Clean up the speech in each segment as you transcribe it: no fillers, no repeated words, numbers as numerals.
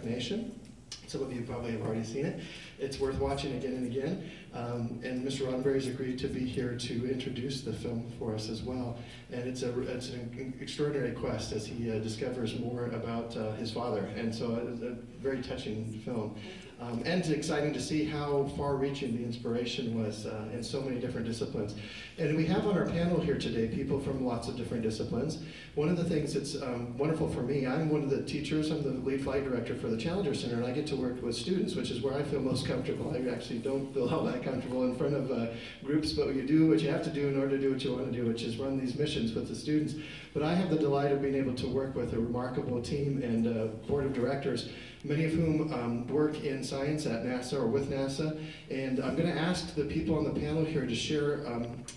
Nation. Some of you probably have already seen it. It's worth watching again and again. And Mr. Roddenberry has agreed to be here to introduce the film for us as well. And it's an extraordinary quest as he discovers more about his father. And so it's a very touching film. And it's exciting to see how far-reaching the inspiration was in so many different disciplines. And we have on our panel here today people from lots of different disciplines. One of the things that's wonderful for me, I'm one of the teachers, I'm the lead flight director for the Challenger Center, and I get to work with students, which is where I feel most comfortable. I actually don't feel all that comfortable in front of groups, but you do what you have to do in order to do what you want to do, which is run these missions with the students. But I have the delight of being able to work with a remarkable team and board of directors, many of whom work in science at NASA or with NASA. And I'm going to ask the people on the panel here to share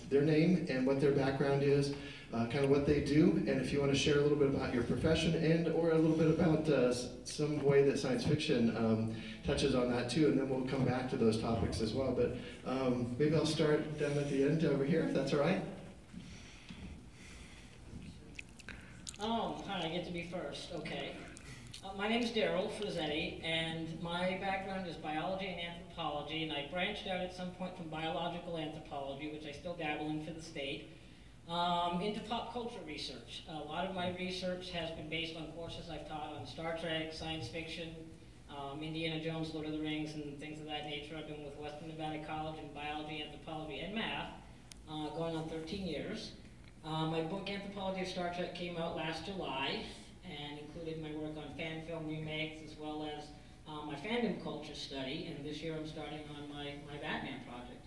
their name and what their background is, kind of what they do, and if you want to share a little bit about your profession and or a little bit about some way that science fiction touches on that too, and then we'll come back to those topics as well. But maybe I'll start down at the end over here, if that's all right. Oh, hi, I get to be first, okay. My name is Daryl Frazetti, and my background is biology and anthropology, and I branched out at some point from biological anthropology, which I still dabble in for the state, into pop culture research. A lot of my research has been based on courses I've taught on Star Trek, science fiction, Indiana Jones, Lord of the Rings, and things of that nature. I've been with Western Nevada College in biology, anthropology, and math, going on 13 years. My book, Anthropology of Star Trek, came out last July, and included my work on fan film remakes, as well as my fandom culture study, and this year I'm starting on my Batman project.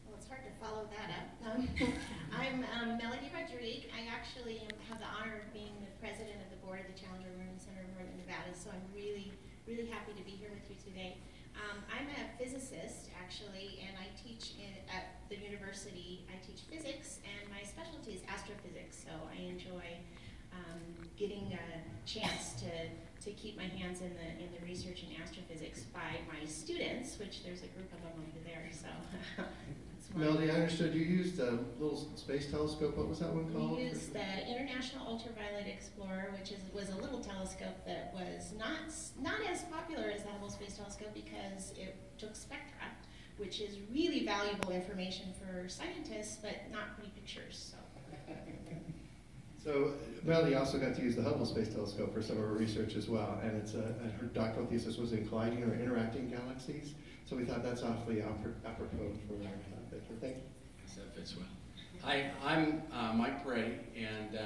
Well, it's hard to follow that up. I'm Melody Rodriguez. I actually have the honor of being the president of the board of the Challenger Center of Northern Nevada, so I'm really, really happy to be here with you today. I'm a physicist, actually, and I teach at the university. I teach physics, and my specialty is astrophysics, so I enjoy getting a chance to keep my hands in the research in astrophysics by my students, which there's a group of them over there, so that's Melody, I understood you used a little space telescope. What was that one called? We used the International Ultraviolet Explorer, which was a little telescope that was not as popular as the Hubble Space Telescope because it took spectra, which is really valuable information for scientists, but not pretty pictures. So Melody also got to use the Hubble Space Telescope for some of her research as well, and it's her doctoral thesis was in colliding or interacting galaxies. So we thought that's awfully apropos for our topic. Thank you. Yes, that fits well. Hi, I'm Mike Bray, and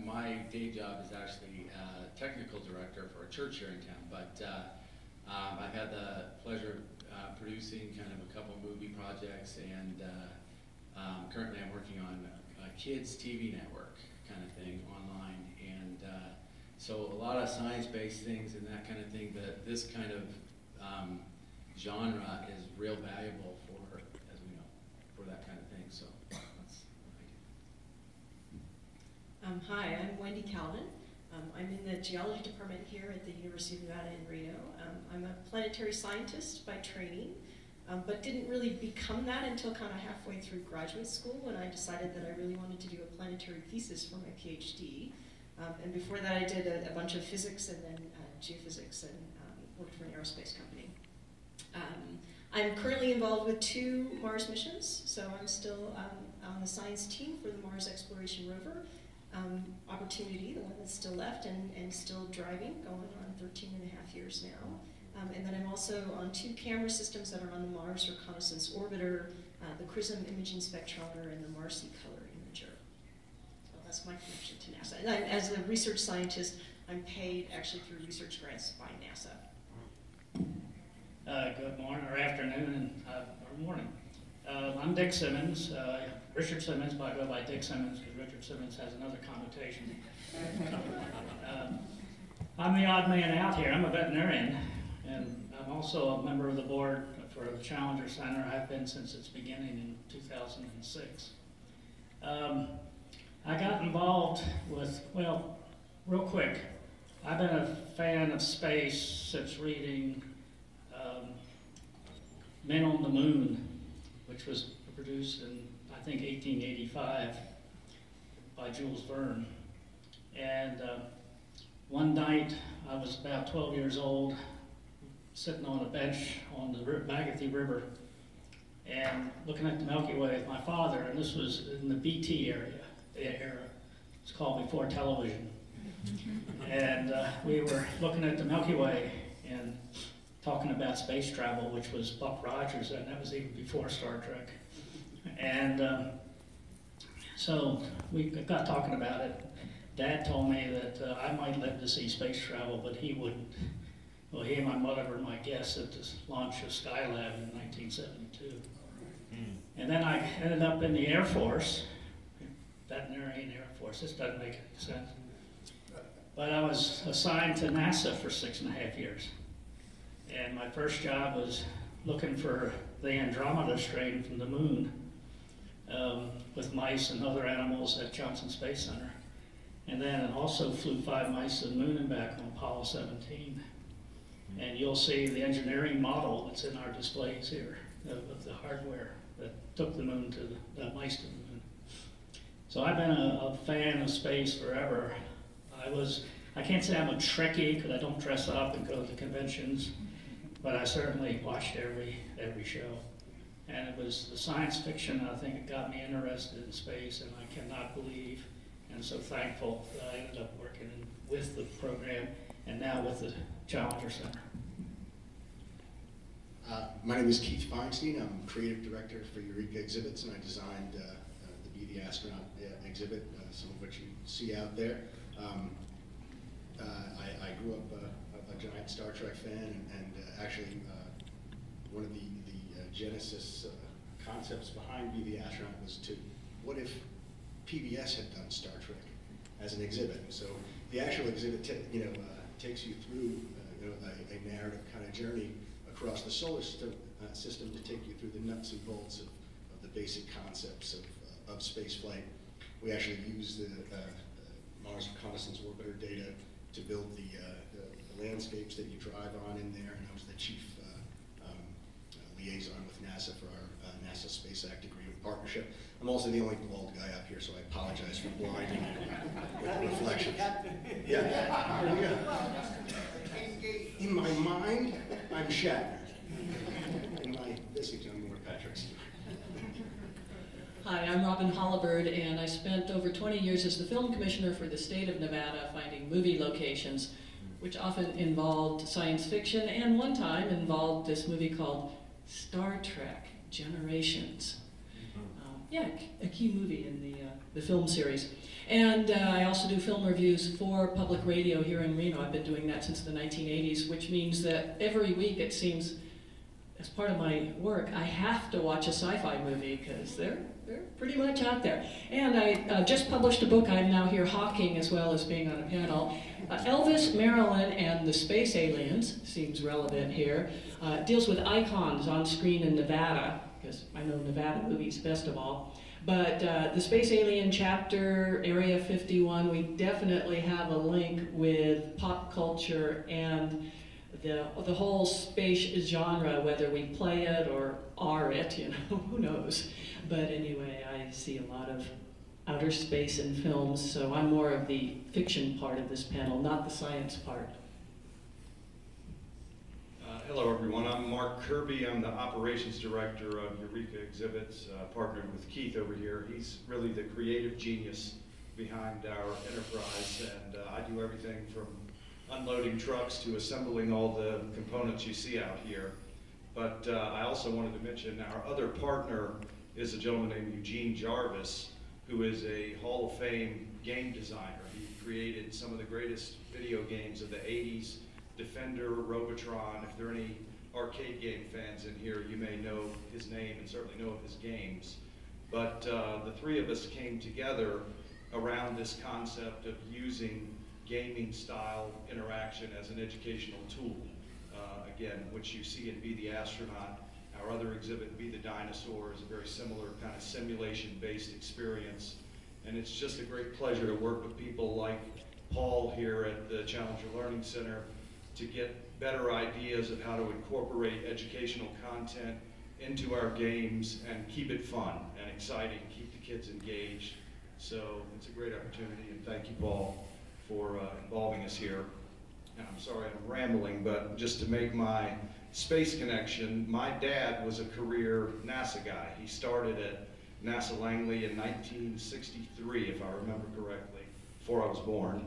my day job is actually technical director for a church here in town. But I've had the pleasure of producing kind of a couple movie projects, and currently I'm working on a kids TV network kind of thing online, and so a lot of science-based things and that kind of thing. That this kind of genre is real valuable for, as we know, for that kind of thing. So that's what I do. Hi, I'm Wendy Calvin. I'm in the geology department here at the University of Nevada in Reno. I'm a planetary scientist by training, but didn't really become that until kind of halfway through graduate school when I decided that I really wanted to do a planetary thesis for my PhD. And before that I did a bunch of physics and then geophysics, and worked for an aerospace company. I'm currently involved with 2 Mars missions, so I'm still on the science team for the Mars Exploration Rover. Opportunity, the one that's still left and still driving, going on 13 and a half years now. And then I'm also on 2 camera systems that are on the Mars Reconnaissance Orbiter, the XRISM Imaging Spectrometer and the Marcy Color Imager. So that's my connection to NASA. And as a research scientist, I'm paid actually through research grants by NASA. Good morning, or afternoon, or morning. I'm Dick Simmons. Richard Simmons, but I go by Dick Simmons because Richard Simmons has another connotation. I'm the odd man out here. I'm a veterinarian, and I'm also a member of the board for the Challenger Center. I've been since its beginning in 2006. I got involved with, well, real quick, I've been a fan of space since reading Men on the Moon, which was produced in, I think, 1885 by Jules Verne. And one night, I was about 12 years old, sitting on a bench on the Bagathy River and looking at the Milky Way with my father, and this was in the BT era. It's called before television. And we were looking at the Milky Way and talking about space travel, which was Buck Rogers, and that was even before Star Trek. And so we got talking about it. Dad told me that I might live to see space travel, but he wouldn't. Well, he and my mother were my guests at the launch of Skylab in 1972. And then I ended up in the Air Force, Veterinarian Air Force. This doesn't make any sense. But I was assigned to NASA for 6.5 years. And my first job was looking for the Andromeda strain from the moon with mice and other animals at Johnson Space Center. And then also flew 5 mice to the moon and back on Apollo 17. And you'll see the engineering model that's in our displays here of the hardware that took the moon to the mice to the moon. So I've been a fan of space forever. I can't say I'm a Trekkie because I don't dress up and go to conventions, but I certainly watched every show. And it was the science fiction, I think, it got me interested in space, and I cannot believe and so thankful that I ended up working with the program and now with the Challenger Center. My name is Keith Feinstein. I'm creative director for Eureka Exhibits, and I designed the Be the Astronaut exhibit, some of which you see out there. I grew up a giant Star Trek fan, and actually one of the genesis concepts behind Be the Astronaut was what if PBS had done Star Trek as an exhibit? So the actual exhibit takes you through a narrative kind of journey across the solar system to take you through the nuts and bolts of the basic concepts of space flight. We actually use the Mars Reconnaissance Orbiter data to build the landscapes that you drive on in there, and I was the chief liaison with NASA for our NASA Space Act Agreement partnership. I'm also the only bald guy up here, so I apologize for blinding you with the reflections. Yeah, here we go. In my mind, I'm Shatner. In my visage, I'm more Patrick Stewart. Hi, I'm Robin Holabird, and I spent over 20 years as the film commissioner for the state of Nevada finding movie locations, which often involved science fiction, and one time involved this movie called Star Trek Generations. Yeah, a key movie in the film series. And I also do film reviews for public radio here in Reno. I've been doing that since the 1980s, which means that every week it seems, as part of my work, I have to watch a sci-fi movie because they're pretty much out there. And I just published a book I'm now here hawking as well as being on a panel. Elvis, Marilyn, and the Space Aliens, seems relevant here, deals with icons on screen in Nevada, because I know Nevada movies best of all. But the Space Alien chapter, Area 51, we definitely have a link with pop culture and the whole space genre, whether we play it or are it, who knows. But anyway, I see a lot of outer space in films, so I'm more of the fiction part of this panel, not the science part. Hello everyone, I'm Mark Kirby. I'm the operations director of Eureka Exhibits, partnered with Keith over here. He's really the creative genius behind our enterprise, and I do everything from unloading trucks to assembling all the components you see out here. But I also wanted to mention our other partner is a gentleman named Eugene Jarvis, who is a Hall of Fame game designer. He created some of the greatest video games of the 80s, Defender, Robotron. If there are any arcade game fans in here, you may know his name and certainly know of his games. But the three of us came together around this concept of using gaming style interaction as an educational tool. Again, which you see in Be the Astronaut. Our other exhibit, Be the Dinosaur, is a very similar kind of simulation-based experience. And it's just a great pleasure to work with people like Paul here at the Challenger Learning Center to get better ideas of how to incorporate educational content into our games and keep it fun and exciting, keep the kids engaged. So it's a great opportunity, and thank you, Paul, for involving us here. And I'm sorry I'm rambling, but just to make my space connection, my dad was a career NASA guy. He started at NASA Langley in 1963, if I remember correctly, before I was born,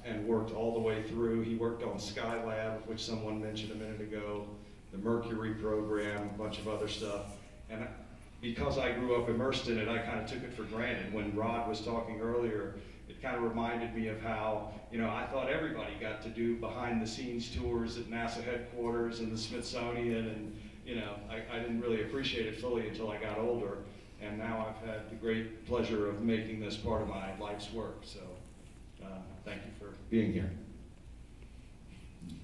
and worked all the way through. He worked on Skylab, which someone mentioned a minute ago, the Mercury program, a bunch of other stuff. And because I grew up immersed in it, I kind of took it for granted. When Rod was talking earlier, it kind of reminded me of how, you know, I thought everybody got to do behind the scenes tours at NASA headquarters and the Smithsonian, and, you know, I didn't really appreciate it fully until I got older. And now I've had the great pleasure of making this part of my life's work. So thank you for being here.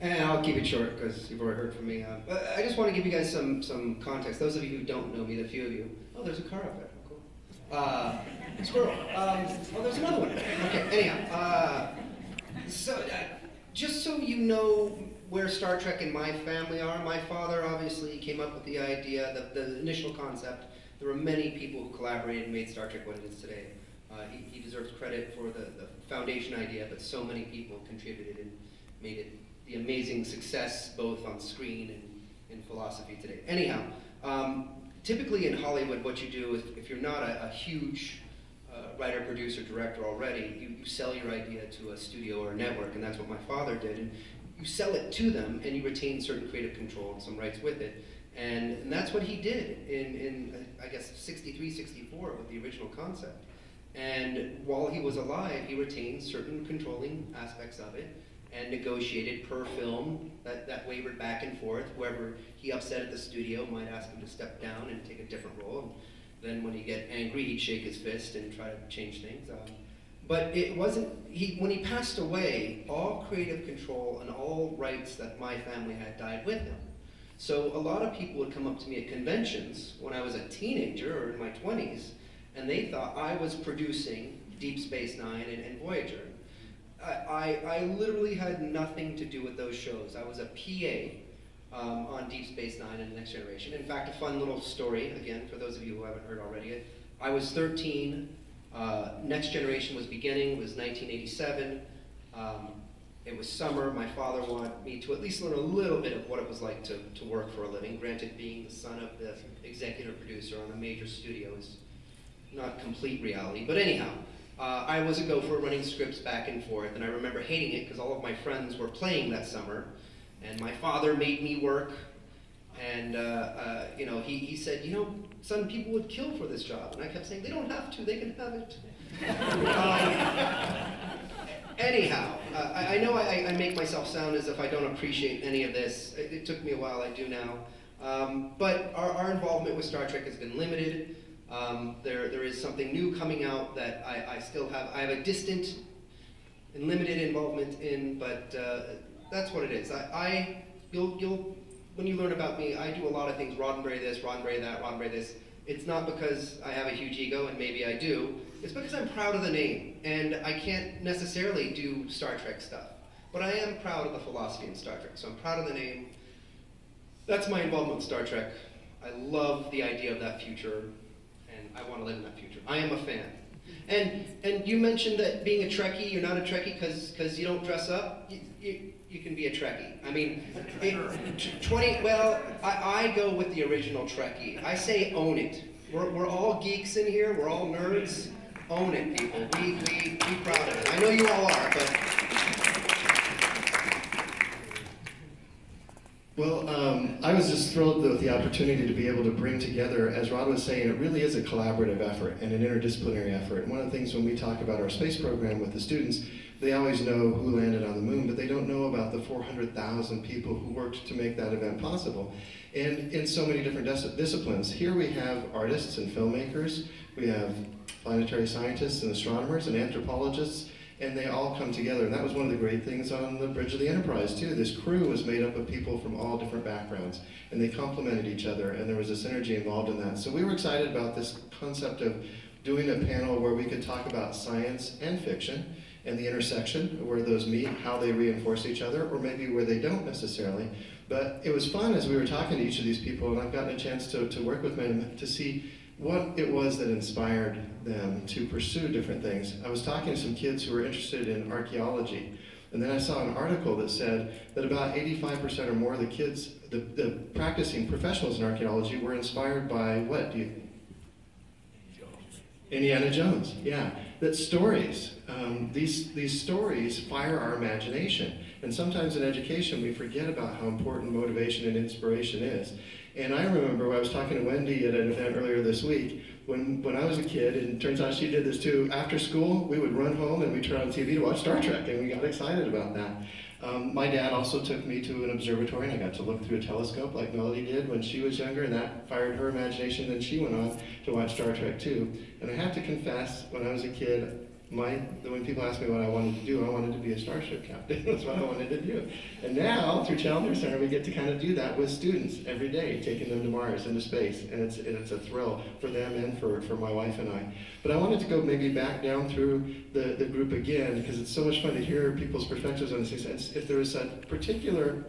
And I'll keep it short because you've already heard from me. I just want to give you guys some context. Those of you who don't know me, the few of you. Oh, there's a car up there. Cool. Squirrel. Oh, there's another one. Okay, anyhow. Just so you know where Star Trek and my family are, my father obviously came up with the idea, the initial concept. There were many people who collaborated and made Star Trek what it is today. He deserves credit for the foundation idea, but so many people contributed and made it the amazing success both on screen and in philosophy today. Anyhow, typically in Hollywood, what you do is, if you're not a huge writer, producer, director already, you sell your idea to a studio or a network, and that's what my father did. And you sell it to them, and you retain certain creative control and some rights with it. And that's what he did in I guess, 63, 64 with the original concept. And while he was alive, he retained certain controlling aspects of it and negotiated per film that wavered back and forth. Whoever he upset at the studio might ask him to step down and take a different role. And then when he'd get angry, he'd shake his fist and try to change things. But it wasn't, when he passed away, all creative control and all rights that my family had died with him. So a lot of people would come up to me at conventions when I was a teenager or in my 20s, and they thought I was producing Deep Space Nine and Voyager. I literally had nothing to do with those shows. I was a PA on Deep Space Nine and Next Generation. In fact, a fun little story, again, for those of you who haven't heard already. I was 13, Next Generation was beginning, it was 1987. It was summer. My father wanted me to at least learn a little bit of what it was like to work for a living. Granted, being the son of the executive producer on a major studio is not complete reality. But anyhow, I was a gopher running scripts back and forth, and I remember hating it because all of my friends were playing that summer, and my father made me work. And you know, he said, you know, son, people would kill for this job. And I kept saying, they don't have to, they can have it. Anyhow, I know I make myself sound as if I don't appreciate any of this. It took me a while, I do now. But our involvement with Star Trek has been limited. There is something new coming out that I still have. I have a distant and limited involvement in, but that's what it is. When you learn about me, I do a lot of things, Roddenberry this, Roddenberry that, Roddenberry this. It's not because I have a huge ego, and maybe I do. It's because I'm proud of the name, and I can't necessarily do Star Trek stuff. But I am proud of the philosophy in Star Trek, so I'm proud of the name. That's my involvement with Star Trek. I love the idea of that future, and I want to live in that future. I am a fan. And you mentioned that being a Trekkie, you're not a Trekkie because you don't dress up. You can be a Trekkie. I mean, I go with the original Trekkie. I say own it. We're all geeks in here. We're all nerds. Own it, people. Be proud of it. I know you all are, but... Well, I was just thrilled with the opportunity to be able to bring together, as Rod was saying, it really is a collaborative effort and an interdisciplinary effort. And one of the things when we talk about our space program with the students, they always know who landed on the moon, but they don't know about the 400,000 people who worked to make that event possible. And in so many different disciplines. Here we have artists and filmmakers, we have planetary scientists and astronomers and anthropologists, and they all come together. And that was one of the great things on the Bridge of the Enterprise, too. This crew was made up of people from all different backgrounds, and they complemented each other, and there was a synergy involved in that. So we were excited about this concept of doing a panel where we could talk about science and fiction, and the intersection, where those meet, how they reinforce each other, or maybe where they don't necessarily. But it was fun as we were talking to each of these people, and I've gotten a chance to work with them to see what it was that inspired them to pursue different things. I was talking to some kids who were interested in archaeology, and then I saw an article that said that about 85% or more of the kids, the practicing professionals in archaeology, were inspired by what, do you think? Indiana Jones, yeah. That stories, these stories fire our imagination. And sometimes in education we forget about how important motivation and inspiration is. And I remember when I was talking to Wendy at an event earlier this week, when I was a kid, and it turns out she did this too, after school we would run home and we'd turn on TV to watch Star Trek, and we got excited about that. My dad also took me to an observatory, and I got to look through a telescope like Melody did when she was younger, and that fired her imagination. Then she went on to watch Star Trek too. And I have to confess, when I was a kid, when people asked me what I wanted to do, I wanted to be a starship captain. That's what I wanted to do. And now, through Challenger Center, we get to kind of do that with students every day, taking them to Mars, into space. And it's a thrill for them and for my wife and I. But I wanted to go maybe back down through the group again, because it's so much fun to hear people's perspectives on this. If there was a particular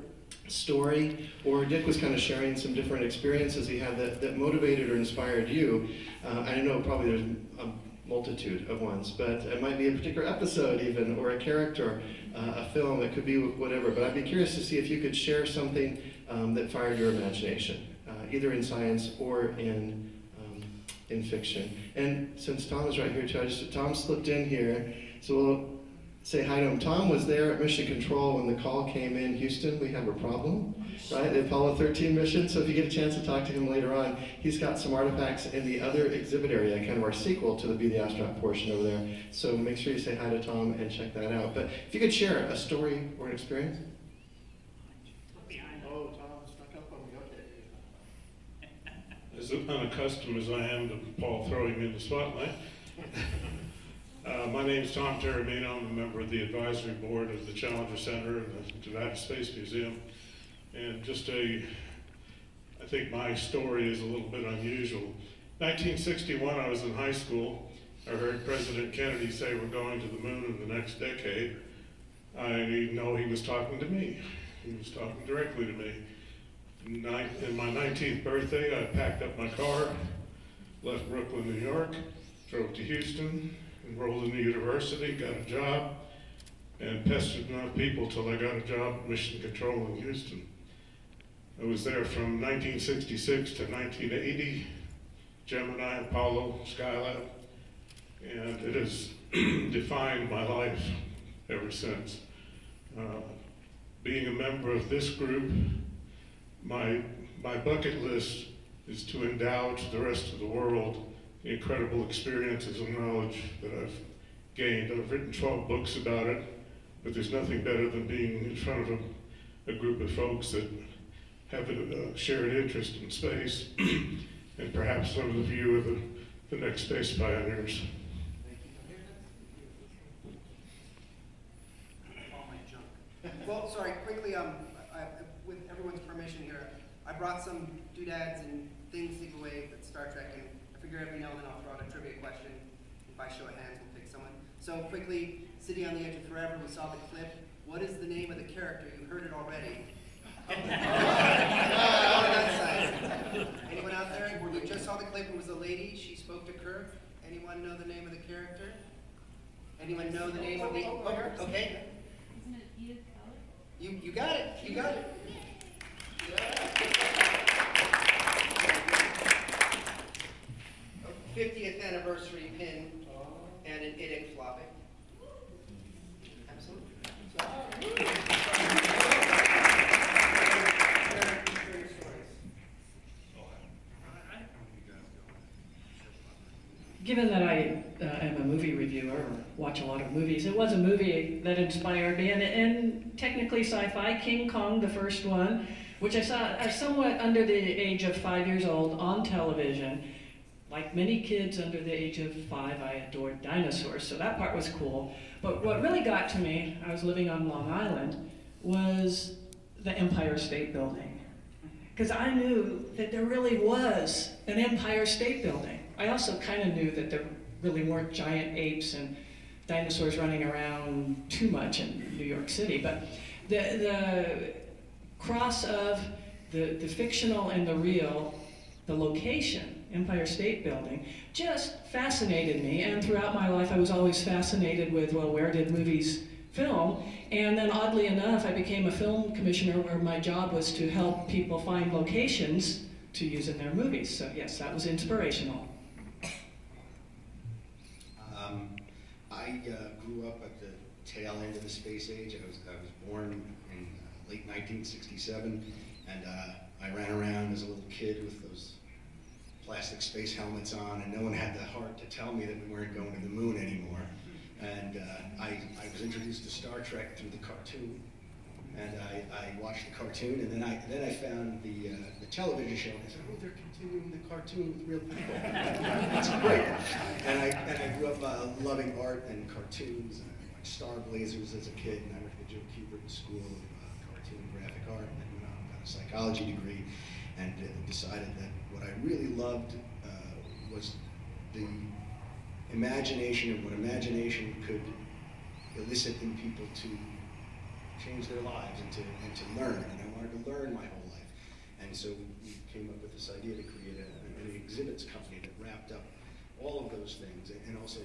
story, or Dick was kind of sharing some different experiences he had that motivated or inspired you. I know probably there's a multitude of ones, but it might be a particular episode even, or a character, a film, it could be whatever. But I'd be curious to see if you could share something that fired your imagination, either in science or in fiction. And since Tom is right here too, Tom slipped in here, so we'll say hi to him. Tom was there at Mission Control when the call came in, Houston, we have a problem, right? The Apollo 13 mission, so if you get a chance to talk to him later on, he's got some artifacts in the other exhibit area, kind of our sequel to the Be the Astronaut portion over there. So make sure you say hi to Tom and check that out. But if you could share a story or an experience. Oh, Tom stuck up on me, okay. As unaccustomed as I am to Paul throwing me in the spotlight. My name's Tom Terramino. I'm a member of the advisory board of the Challenger Center and the Nevada Space Museum. And I think my story is a little bit unusual. 1961, I was in high school. I heard President Kennedy say we're going to the moon in the next decade. I didn't know he was talking to me. He was talking directly to me. In my 19th birthday, I packed up my car, left Brooklyn, New York, drove to Houston, enrolled in the university, got a job, and pestered enough people till I got a job at Mission Control in Houston. I was there from 1966 to 1980, Gemini, Apollo, Skylab, and it has defined my life ever since. Being a member of this group, my bucket list is to endow to the rest of the world the incredible experiences and knowledge that I've gained. I've written 12 books about it, but there's nothing better than being in front of a group of folks that have a shared interest in space, and perhaps some of you are the next space pioneers. Well, sorry, quickly, with everyone's permission here, I brought some doodads and things to give away at Star Trek, and I figure every now and then I'll throw out a trivia question. If I show of hands, we'll pick someone. So quickly, City on the Edge of Forever, we saw the clip. What is the name of the character? You heard it already. Anyone out there? We just saw the clip. It was a lady. She spoke to Kirk. Anyone know the name of the character? Anyone know the name of the... Oh, okay. Isn't it Edith Keller? You got it. You got it. A 50th anniversary pin and an Heydrich floppy. Absolutely. Given that I am a movie reviewer or watch a lot of movies, it was a movie that inspired me, and technically sci-fi, King Kong, the first one, which I saw somewhat under the age of 5 years old on television. Like many kids under the age of 5, I adored dinosaurs, so that part was cool. But what really got to me, I was living on Long Island, was the Empire State Building. Because I knew that there really was an Empire State Building. I also kind of knew that there really weren't giant apes and dinosaurs running around too much in New York City, but the cross of the fictional and the real, the location Empire State Building, just fascinated me. And throughout my life, I was always fascinated with, well, where did movies film? And then oddly enough, I became a film commissioner where my job was to help people find locations to use in their movies. So yes, that was inspirational. I grew up at the tail end of the space age. I was born in late 1967, and I ran around as a little kid with those plastic space helmets on, and no one had the heart to tell me that we weren't going to the moon anymore. And I was introduced to Star Trek through the cartoon, and I watched the cartoon, and then I found the television show, and I said, oh, they're continuing the cartoon with real people. That's great. And I grew up loving art and cartoons. I watched Star Blazers as a kid, and I went to the Joe Kubert School of Cartoon and Graphic Art, and then went on and got a psychology degree, and decided that what I really loved was the imagination and what imagination could elicit in people to change their lives and to learn. And I wanted to learn my whole life. And so we came up with this idea to create an exhibits company that wrapped up all of those things, and also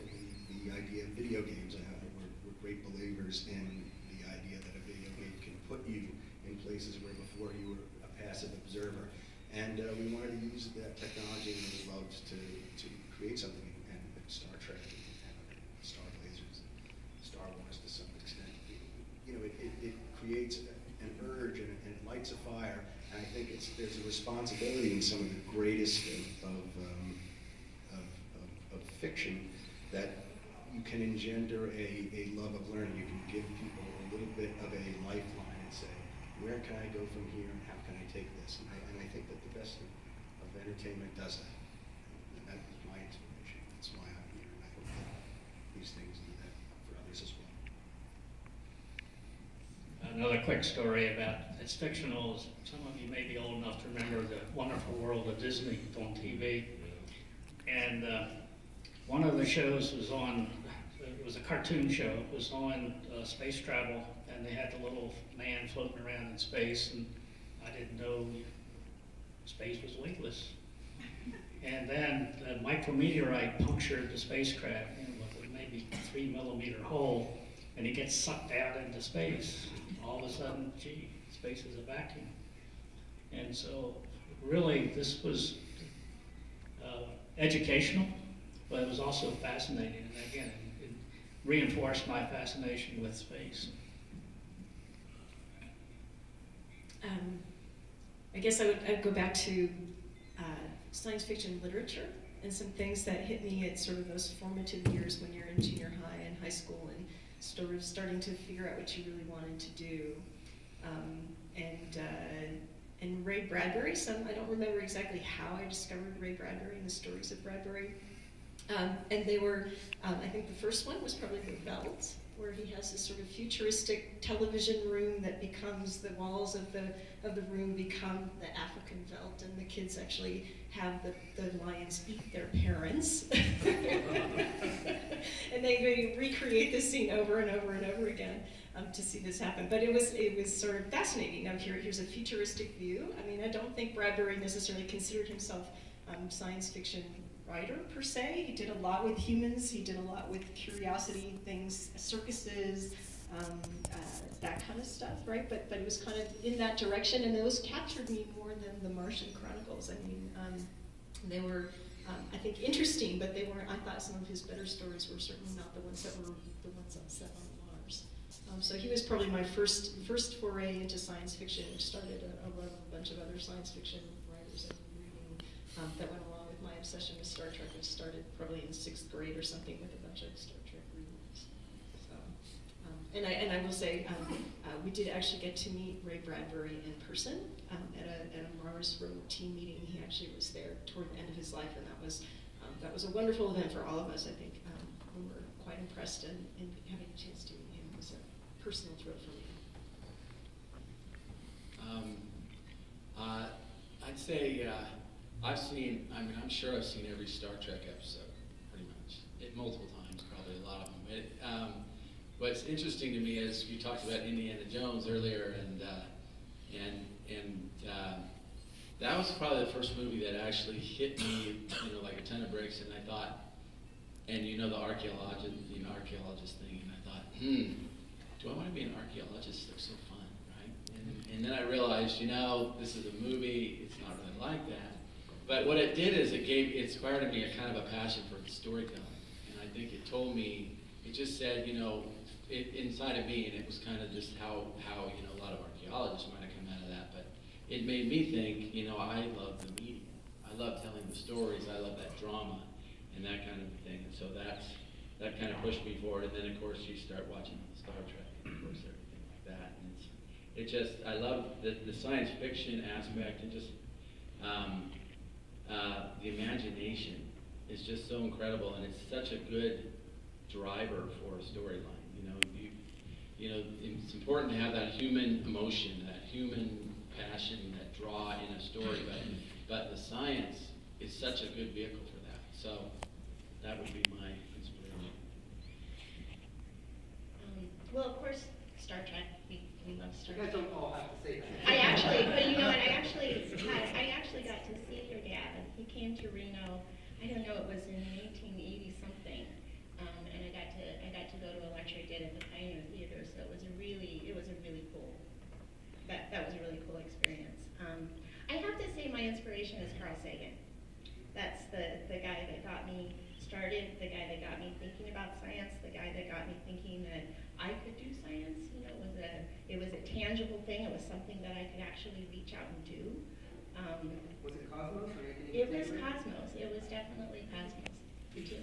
the idea of video games. We're great believers in the idea that a video game can put you in places where before you were a passive observer. And we wanted to use that technology and we loved to create something, and Star Trek and Star Blazers and Star Wars to some extent. You know, it creates an urge and it lights a fire, and I think there's a responsibility in some of the greatest of fiction that you can engender a love of learning. You can give people a little bit of a lifeline and say, where can I go from here and how can I take this? And I think that the best of entertainment does that. And that was my inspiration. That's why I'm here. And I hope that these things do that for others as well. Another quick story about, it's fictional. Some of you may be old enough to remember The Wonderful World of Disney on TV. And one of the shows was on, it was a cartoon show, it was on space travel, and they had the little man floating around in space, and I didn't know space was weightless. And then a micrometeorite punctured the spacecraft, with a maybe 3 millimeter hole, and he gets sucked out into space. All of a sudden, gee, space is a vacuum. And so really this was educational, but it was also fascinating. And again, it reinforced my fascination with space. I guess I'd go back to science fiction literature and some things that hit me at sort of those formative years when you're in junior high and high school and sort of starting to figure out what you really wanted to do. And Ray Bradbury, I don't remember exactly how I discovered Ray Bradbury and the stories of Bradbury. And they were, I think the first one was probably The Veldt, where he has this sort of futuristic television room that becomes, the walls of the room become the African veldt, and the kids actually have the lions eat their parents. And they recreate this scene over and over and over again to see this happen. But it was sort of fascinating. Now here's a futuristic view. I mean, I don't think Bradbury necessarily considered himself science fiction writer per se. He did a lot with humans. He did a lot with curiosity things, circuses, that kind of stuff, right? But it was kind of in that direction, and those captured me more than the Martian Chronicles. I mean, they were, I think, interesting, but they weren't. I thought some of his better stories were certainly not the ones that were the ones set on Mars. So he was probably my first foray into science fiction, which started a bunch of other science fiction writers and reading that went along with my obsession with Star Trek, which started probably in 6th grade or something with a bunch of Star Trek readings. So, and I will say, we did actually get to meet Ray Bradbury in person at a Mars Road team meeting. He actually was there toward the end of his life, and that was a wonderful event for all of us. I think we were quite impressed, and having a chance to meet him was a personal thrill for me. I'd say I'm sure I've seen every Star Trek episode, pretty much, multiple times, probably a lot of them. What's interesting to me is you talked about Indiana Jones earlier, and that was probably the first movie that actually hit me, like a ton of bricks, and I thought, and the archaeologist thing, and I thought, do I want to be an archaeologist? Looks so fun, right? And then I realized, this is a movie, it's not really like that. But what it did is it inspired me a kind of a passion for storytelling. And I think it told me, it just said, inside of me, and it was kind of just how a lot of archaeologists might have come out of that, but it made me think, I love the media. I love telling the stories, I love that drama and that kind of thing. And so that kind of pushed me forward. And then of course you start watching Star Trek and of course everything like that. And I love the science fiction aspect, and just the imagination is just so incredible, and it's such a good driver for a storyline. It's important to have that human emotion, that human passion, that draw in a story, but the science is such a good vehicle for that. So that would be my inspiration. Well, of course, Star Trek. We love Star Trek. You guys don't all have to say that. I actually got to see your dad. He came to Reno. I don't know, it was in 1980 something, and I got to go to a lecture he did at the Pioneer Theater. So it was a really cool. That was a really cool experience. I have to say my inspiration is Carl Sagan. That's the guy that got me started, the guy that got me thinking about science, the guy that got me thinking that I could do science. It was a tangible thing. It was something that I could actually reach out and do. Was it Cosmos? It was Cosmos. It was definitely Cosmos. You too.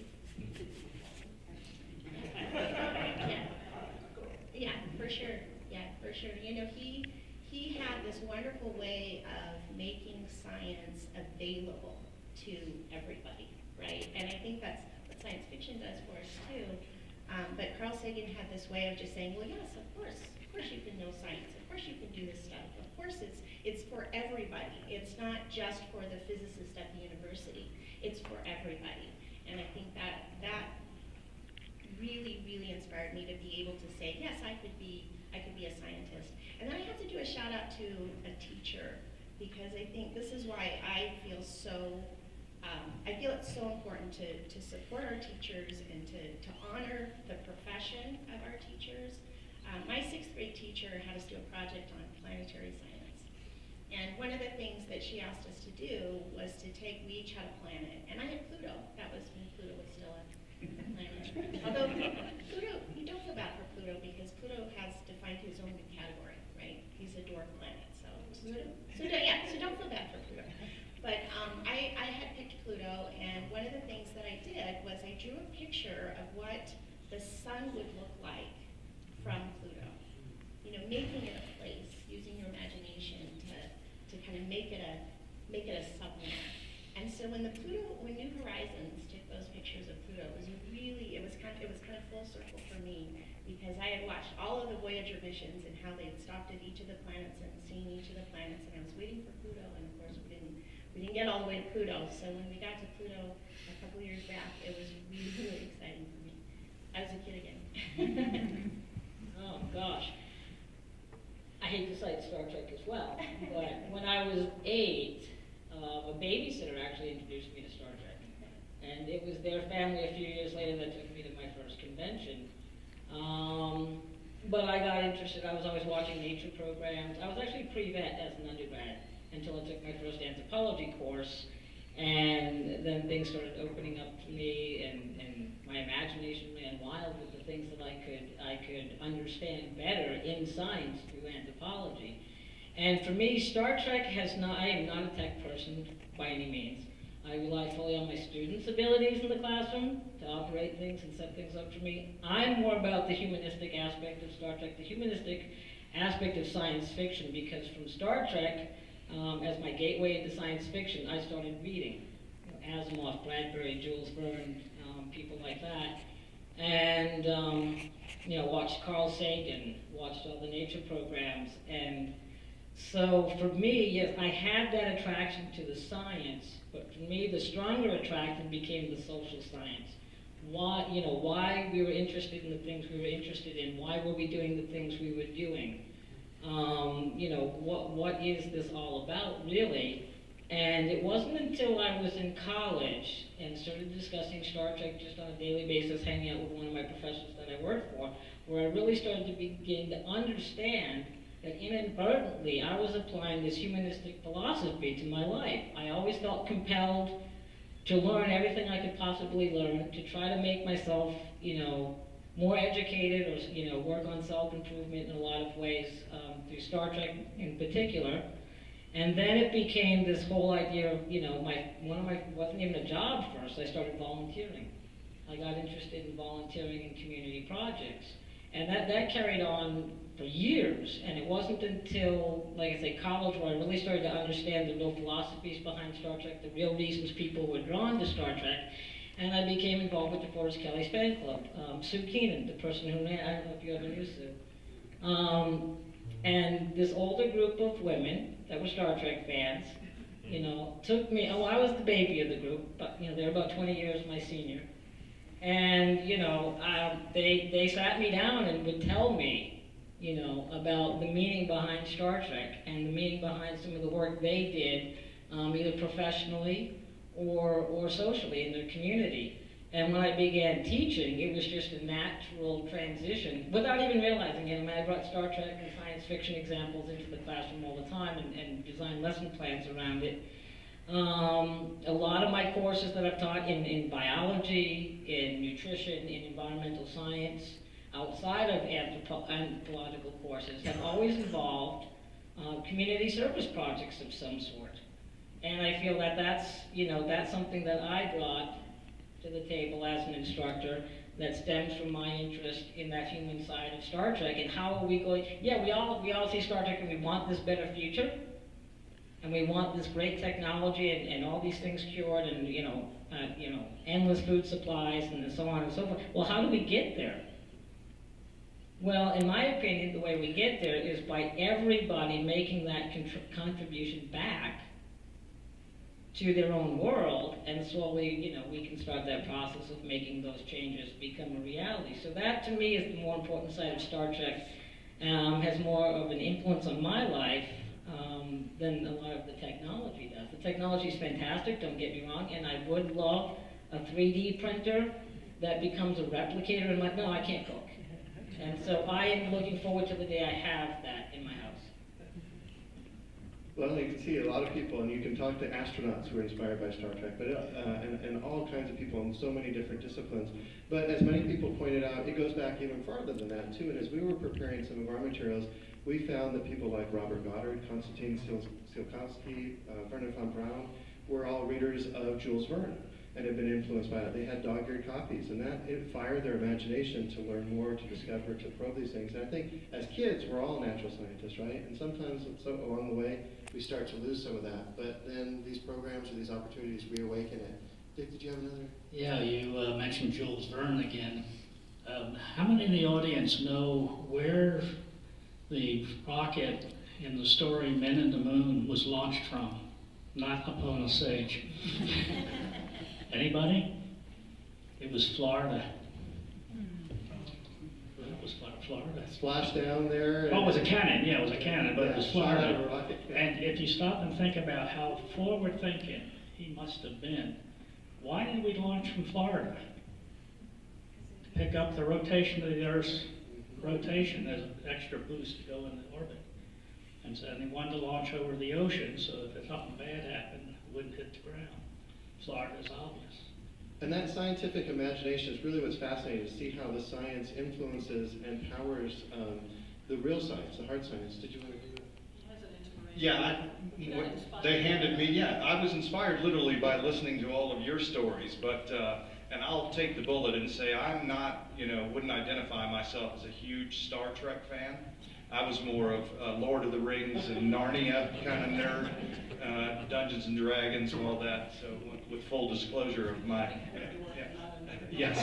Yeah, for sure. Yeah, for sure. He had this wonderful way of making science available to everybody, right? And I think that's what science fiction does for us too. But Carl Sagan had this way of just saying, well, yes, of course you can know science. Of course you can do this stuff. Of course it's for everybody. It's not just for the physicists at the university. It's for everybody. And I think that really, really inspired me to be able to say, yes, I could be a scientist. And then I have to do a shout out to a teacher, because I think this is why I feel it's so important to support our teachers and to honor the profession of our teachers. My 6th grade teacher had us do a project on planetary science. And one of the things that she asked us to do was we each had a planet. And I had Pluto. That was when Pluto was still a planet. Although Pluto, you don't feel bad for Pluto, because Pluto has defined his own category, right? He's a dwarf planet. So don't feel bad for Pluto. But I had picked Pluto, and one of the things that I did was I drew a picture of what the sun would look like from Pluto. Making it a place, using your imagination to kind of make it a submarine. And so when New Horizons took those pictures of Pluto, it was kind of full circle for me, because I had watched all of the Voyager missions and how they had stopped at each of the planets and seen each of the planets, and I was waiting for Pluto, and of course we didn't get all the way to Pluto. So when we got to Pluto a couple years back, it was really, really exciting for me. I was a kid again. Oh gosh. I hate to cite Star Trek as well, but when I was 8, a babysitter actually introduced me to Star Trek. And it was their family a few years later that took me to my first convention. But I got interested. I was always watching nature programs. I was actually pre-vet as an undergrad until I took my first anthropology course. And then things started opening up to me, and my imagination ran wild with the things that I could understand better in science through anthropology. And for me, Star Trek I am not a tech person by any means. I rely fully on my students' abilities in the classroom to operate things and set things up for me. I'm more about the humanistic aspect of Star Trek, the humanistic aspect of science fiction, because from Star Trek, as my gateway into science fiction, I started reading Asimov, Bradbury, Jules Verne, people like that, and watched Carl Sagan, watched all the nature programs, and so for me, yes, I had that attraction to the science, but for me, the stronger attraction became the social science. Why we were interested in the things we were interested in, why were we doing the things we were doing. What is this all about, really? And it wasn't until I was in college and started discussing Star Trek just on a daily basis, hanging out with one of my professors that I worked for, where I really started to begin to understand that inadvertently I was applying this humanistic philosophy to my life. I always felt compelled to learn everything I could possibly learn, to try to make myself, more educated, or work on self-improvement in a lot of ways, through Star Trek in particular. And then it became this whole idea of, wasn't even a job first, I started volunteering. I got interested in volunteering in community projects. And that carried on for years, and it wasn't until, like I say, college, where I really started to understand the real philosophies behind Star Trek, the real reasons people were drawn to Star Trek, and I became involved with the Forrest Kelly's fan club. Sue Keenan, the person who ran, I don't know if you ever knew Sue. And this older group of women that were Star Trek fans, took me, I was the baby of the group, but they were about 20 years my senior. And, they sat me down and would tell me, about the meaning behind Star Trek and the meaning behind some of the work they did, either professionally or socially in their community. And when I began teaching, it was just a natural transition, without even realizing it. I mean, I brought Star Trek and science fiction examples into the classroom all the time and designed lesson plans around it. A lot of my courses that I've taught in biology, in nutrition, in environmental science, outside of anthropological courses, have always involved community service projects of some sort. And I feel that that's something that I brought to the table as an instructor that stems from my interest in that human side of Star Trek. And how are we going? Yeah, we all see Star Trek and we want this better future, and we want this great technology and all these things cured, and endless food supplies and so on and so forth. Well, how do we get there? Well, in my opinion, the way we get there is by everybody making that contribution back to their own world, and slowly, we can start that process of making those changes become a reality. So that, to me, is the more important side of Star Trek. Has more of an influence on my life than a lot of the technology does. The technology is fantastic, don't get me wrong, and I would love a 3D printer that becomes a replicator, and like, no, I can't cook. And so I am looking forward to the day I have that in my house. Well, you can see a lot of people, and you can talk to astronauts who are inspired by Star Trek, but and all kinds of people in so many different disciplines. But as many people pointed out, it goes back even farther than that too. And as we were preparing some of our materials, we found that people like Robert Goddard, Konstantin Tsiolkovsky, Wernher von Braun were all readers of Jules Verne and had been influenced by it. They had dog-eared copies, and it fired their imagination to learn more, to discover, to probe these things. And I think as kids, we're all natural scientists, right? And sometimes along the way, we start to lose some of that. But then these programs or these opportunities reawaken it. Dick, did you have another? Yeah, you mentioned Jules Verne again. How many in the audience know where the rocket in the story Men in the Moon was launched from? Not upon a sage. Anybody? It was Florida. It was Florida. Splashed down there. Oh, it was a cannon. Yeah, it was a cannon, but yeah, it was Florida. Rocket, yeah. And if you stop and think about how forward thinking he must have been, why did we launch from Florida? To pick up the rotation of the Earth's rotation as an extra boost to go into orbit. And so they wanted to launch over the ocean so that if something bad happened, it wouldn't hit the ground. Florida is obvious. And that scientific imagination is really what's fascinating, to see how the science influences and powers the real science, the hard science. Did you want to agree with that? Yeah, they handed me, I was inspired literally by listening to all of your stories, but, and I'll take the bullet and say I'm not, wouldn't identify myself as a huge Star Trek fan. I was more of Lord of the Rings and Narnia kind of nerd, Dungeons and Dragons and all that, so with full disclosure of my, yes.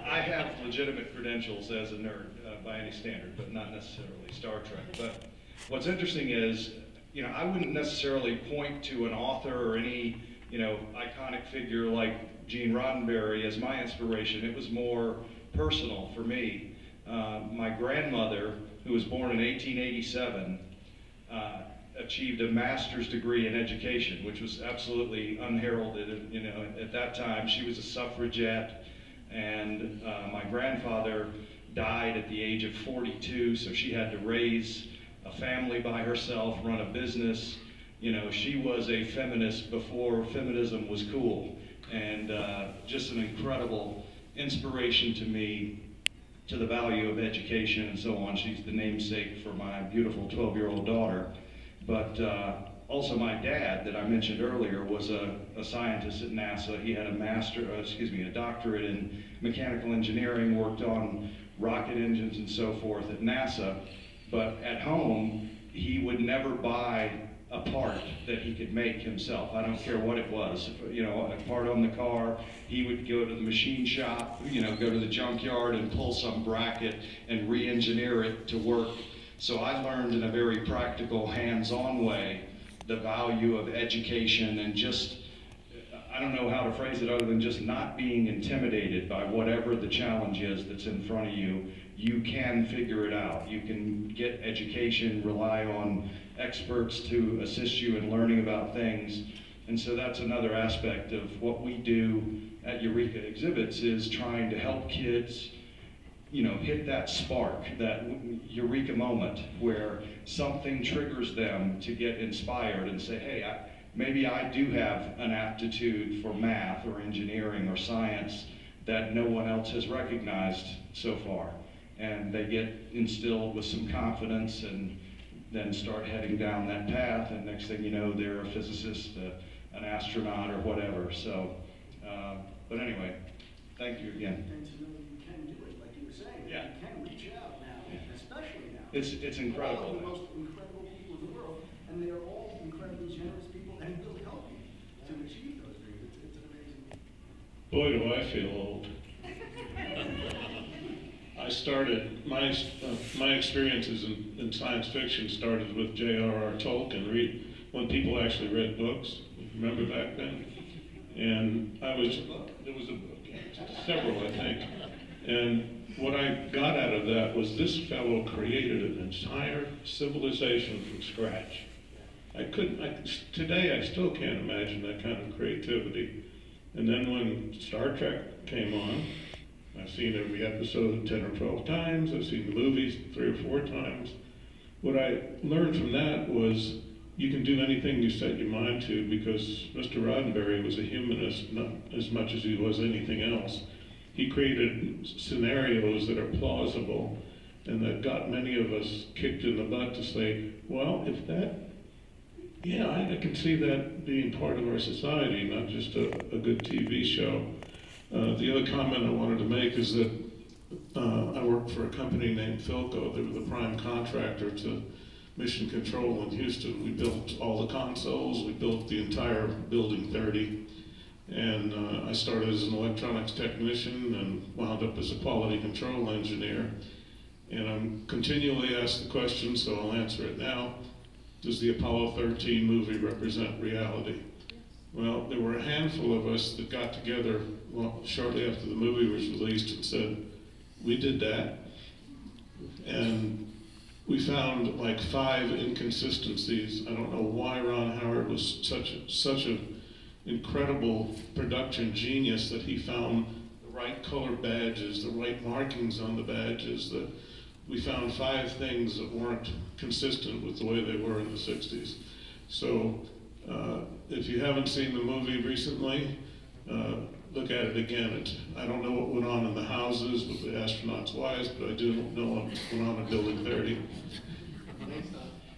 I have legitimate credentials as a nerd by any standard, but not necessarily Star Trek. But what's interesting is, I wouldn't necessarily point to an author or any, iconic figure like Gene Roddenberry as my inspiration. It was more personal for me. My grandmother, who was born in 1887, achieved a master's degree in education, which was absolutely unheralded. You know, at that time, she was a suffragette, and my grandfather died at the age of 42, so she had to raise a family by herself, run a business. You know, she was a feminist before feminism was cool, and just an incredible inspiration to me, to the value of education and so on. She's the namesake for my beautiful 12-year-old daughter. But also my dad, that I mentioned earlier, was a scientist at NASA. He had a doctorate in mechanical engineering, worked on rocket engines and so forth at NASA. But at home, he would never buy a part that he could make himself. I don't care what it was. You know, a part on the car, he would go to the machine shop, you know, go to the junkyard and pull some bracket and re-engineer it to work. So I learned in a very practical, hands-on way the value of education, and just, I don't know how to phrase it other than just not being intimidated by whatever the challenge is that's in front of you. You can figure it out. You can get education, rely on experts to assist you in learning about things. And so that's another aspect of what we do at Eureka Exhibits, is trying to help kids, you know, hit that spark, that eureka moment where something triggers them to get inspired and say, hey, maybe I do have an aptitude for math or engineering or science that no one else has recognized so far. And they get instilled with some confidence and then start heading down that path, and next thing you know, they're a physicist, an astronaut, or whatever. So, but anyway, thank you again. And to know you can do it, like you were saying. Yeah. You can reach out now, especially now. It's incredible. All of the most incredible people in the world, and they are all incredibly generous people and will help you to achieve those dreams. It's an amazing. Boy, do I feel old. I started, my experiences in science fiction started with J.R.R. Tolkien, when people actually read books. Remember back then? And there was a book, several I think. And what I got out of that was this fellow created an entire civilization from scratch. Today I still can't imagine that kind of creativity. And then when Star Trek came on, I've seen every episode 10 or 12 times. I've seen the movies 3 or 4 times. What I learned from that was you can do anything you set your mind to, because Mr. Roddenberry was a humanist, not as much as he was anything else. He created scenarios that are plausible and that got many of us kicked in the butt to say, well, if that, yeah, I can see that being part of our society, not just a good TV show. The other comment I wanted to make is that I worked for a company named Philco. They were the prime contractor to Mission Control in Houston. We built all the consoles, we built the entire Building 30, and I started as an electronics technician and wound up as a quality control engineer. And I'm continually asked the question, so I'll answer it now. Does the Apollo 13 movie represent reality? Well, there were a handful of us that got together shortly after the movie was released and said, we did that. And we found like 5 inconsistencies. I don't know why Ron Howard was such an incredible production genius that he found the right color badges, the right markings on the badges. That we found 5 things that weren't consistent with the way they were in the 60s. So if you haven't seen the movie recently, look at it again. I don't know what went on in the houses with the astronauts' wives, but I do know what went on in Building 30.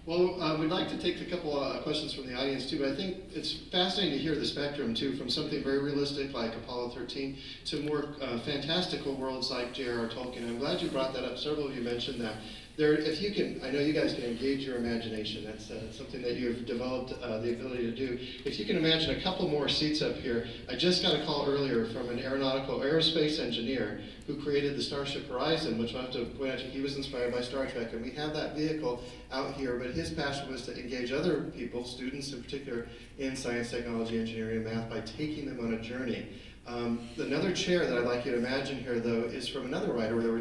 Well, we'd like to take a couple questions from the audience too, but I think it's fascinating to hear the spectrum too, from something very realistic like Apollo 13 to more fantastical worlds like J.R.R. Tolkien. I'm glad you brought that up. Several of you mentioned that. If you can, I know you guys can engage your imagination. That's something that you've developed the ability to do. If you can imagine a couple more seats up here. I just got a call earlier from an aerospace engineer who created the Starship Horizon, which I have to point out, he was inspired by Star Trek, and we have that vehicle out here, but his passion was to engage other people, students in particular, in science, technology, engineering, and math by taking them on a journey. Another chair that I'd like you to imagine here, though, is from another writer. There are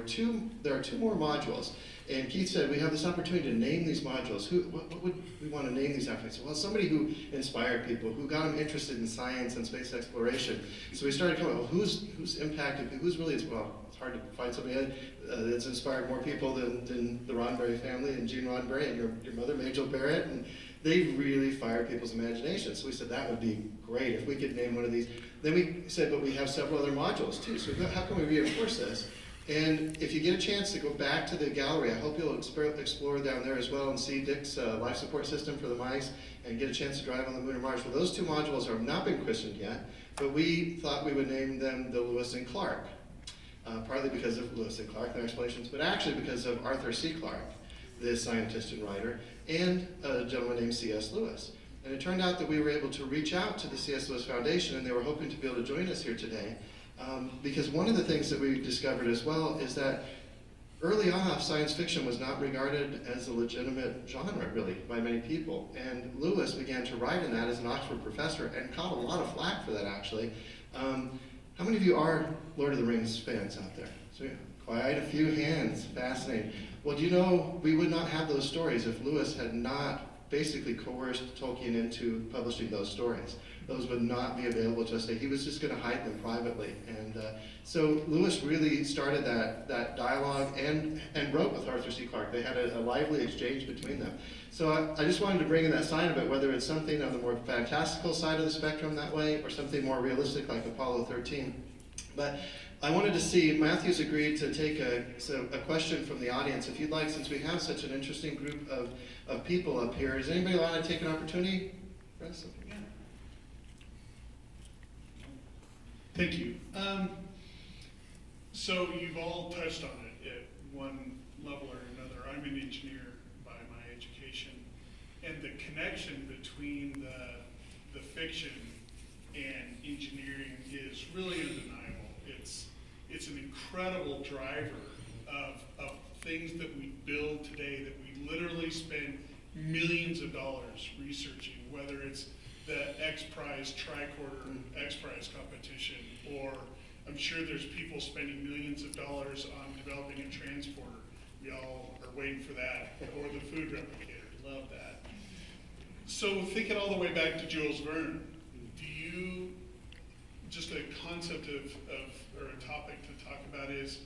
two more modules. And Keith said, we have this opportunity to name these modules. What would we want to name these after? I said, well, somebody who inspired people, who got them interested in science and space exploration. So we started coming, well, who's impacted, who's really, well, it's hard to find somebody that's inspired more people than the Roddenberry family and Gene Roddenberry and your mother, Majel Barrett, and they really fired people's imaginations. So we said that would be great if we could name one of these. Then we said, but we have several other modules too, so how can we reinforce this? And if you get a chance to go back to the gallery, I hope you'll explore down there as well and see Dick's life support system for the mice and get a chance to drive on the moon or Mars. Well, those two modules have not been christened yet, but we thought we would name them the Lewis and Clark, partly because of Lewis and Clark, their explanations, but actually because of Arthur C. Clarke, the scientist and writer, and a gentleman named C.S. Lewis. And it turned out that we were able to reach out to the C.S. Lewis Foundation, and they were hoping to be able to join us here today. Because one of the things that we discovered as well is that early on, science fiction was not regarded as a legitimate genre, really, by many people. And Lewis began to write in that as an Oxford professor and caught a lot of flack for that, actually. How many of you are Lord of the Rings fans out there? So, yeah, quite a few hands. Fascinating. Well, do you know, we would not have those stories if Lewis had not basically coerced Tolkien into publishing those stories. Those would not be available to us today. He was just going to hide them privately. And so Lewis really started that dialogue and wrote with Arthur C. Clarke. They had a lively exchange between them. So I just wanted to bring in that side of it, whether it's something on the more fantastical side of the spectrum that way or something more realistic like Apollo 13. But I wanted to see, Matthew's agreed to take a question from the audience. If you'd like, since we have such an interesting group of people up here, does anybody want to take an opportunity? Yeah. Thank you. So you've all touched on it at one level or another. I'm an engineer by my education, and the connection between the fiction and engineering is really undeniable. It's an incredible driver of things that we build today that we literally spend millions of dollars researching, whether it's the X Prize tricorder X Prize competition, or I'm sure there's people spending millions of dollars on developing a transporter. We all are waiting for that, or the food replicator. Love that. So think it all the way back to Jules Verne. Do you, just a concept or a topic to talk about is,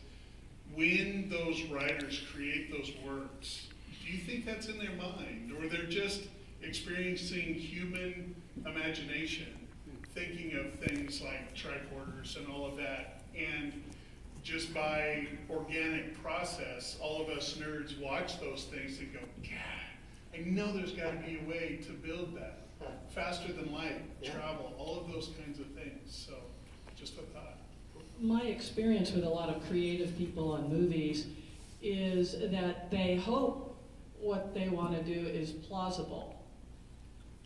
when those writers create those works, do you think that's in their mind, or they're just experiencing human imagination, thinking of things like tricorders and all of that, and just by organic process, all of us nerds watch those things and go, God, I know there's got to be a way to build that. Faster than light, travel, all of those kinds of things. So, just a thought. My experience with a lot of creative people on movies is that they hope what they want to do is plausible,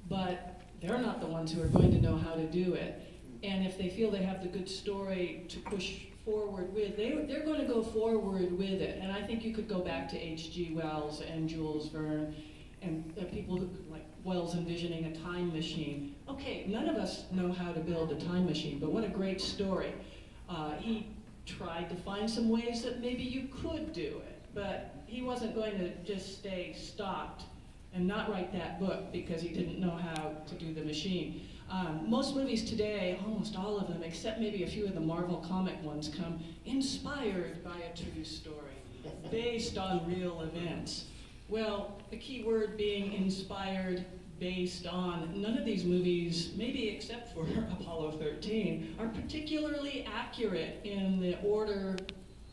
but they're not the ones who are going to know how to do it. And if they feel they have the good story to push forward with, they're going to go forward with it. And I think you could go back to H.G. Wells and Jules Verne and people who, like Wells envisioning a time machine. Okay, none of us know how to build a time machine, but what a great story. He tried to find some ways that maybe you could do it, but he wasn't going to just stay stopped and not write that book because he didn't know how to do the machine. Most movies today, almost all of them, except maybe a few of the Marvel comic ones, come inspired by a true story, based on real events. Well, the key word being inspired, based on, none of these movies, maybe except for Apollo 13, are particularly accurate in the order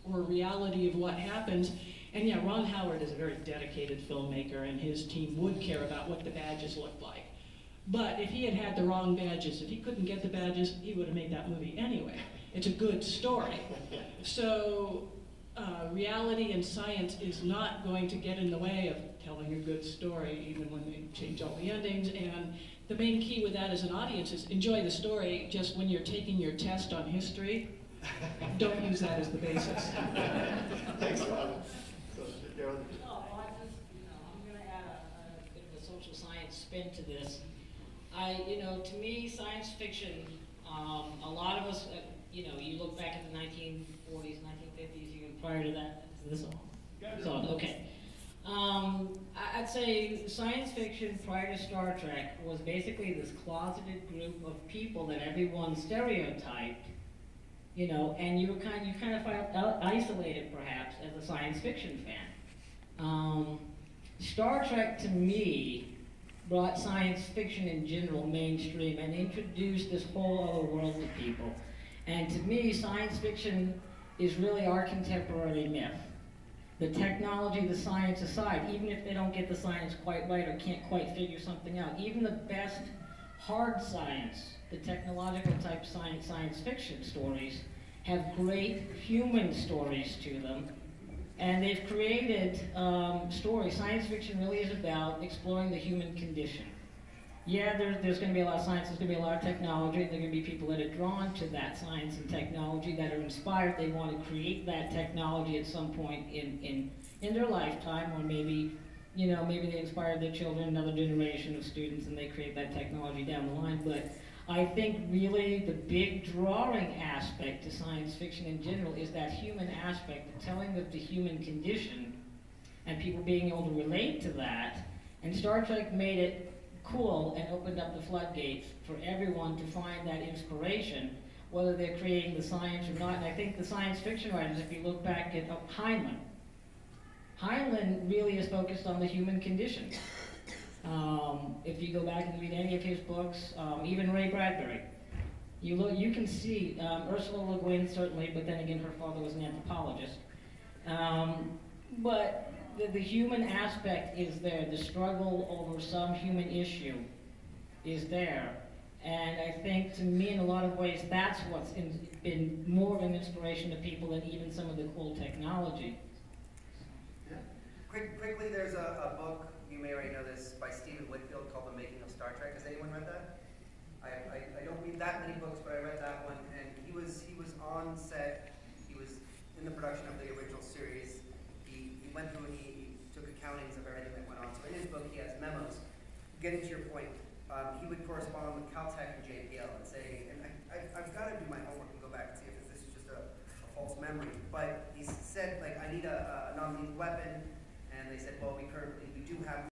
or reality of what happens. And yeah, Ron Howard is a very dedicated filmmaker, and his team would care about what the badges looked like. But if he had had the wrong badges, if he couldn't get the badges, he would have made that movie anyway. It's a good story. So reality and science is not going to get in the way of telling a good story, even when they change all the endings. And the main key with that as an audience is enjoy the story. Just when you're taking your test on history, don't use that as the basis. Thanks a lot. Oh, well, I'm going to add a bit of a social science spin to this. To me, science fiction, a lot of us, you look back at the 1940s, 1950s, even prior to that. Is this on? Yeah. It's on, okay. I'd say science fiction prior to Star Trek was basically this closeted group of people that everyone stereotyped, you know, and you kind of felt isolated perhaps as a science fiction fan. Star Trek to me brought science fiction in general mainstream and introduced this whole other world to people. And to me, science fiction is really our contemporary myth. The technology, the science aside, even if they don't get the science quite right or can't quite figure something out, even the best hard science, the technological type science fiction stories, have great human stories to them. And they've created stories. Science fiction really is about exploring the human condition. Yeah, there's going to be a lot of science, there's going to be a lot of technology, and there are going to be people that are drawn to that science and technology, that are inspired. They want to create that technology at some point in their lifetime, or maybe, you know, maybe they inspire their children, another generation of students, and they create that technology down the line. But I think really the big drawing aspect to science fiction in general is that human aspect, the telling of the human condition, and people being able to relate to that. And Star Trek made it cool and opened up the floodgates for everyone to find that inspiration, whether they're creating the science or not. And I think the science fiction writers, if you look back at Heinlein really is focused on the human condition. If you go back and read any of his books, even Ray Bradbury, you can see Ursula Le Guin certainly, but then again her father was an anthropologist. But the human aspect is there. The struggle over some human issue is there. And I think, to me, in a lot of ways, that's what's been more of an inspiration to people than even some of the cool technology. Yeah. Quickly, there's a book, you may already know this, by Stephen Whitfield called The Making of Star Trek. Has anyone read that? I don't read that many books, but I read that one. And he was on set. He was in the production of the original series. He went through and he took accountings of everything that went on. So in his book, he has memos. Getting to your point, he would correspond with Caltech and JPL and say, and I've got to do my homework and go back and see if this is just a false memory. But he said, like, I need a non-lethal weapon. And they said, well, we do have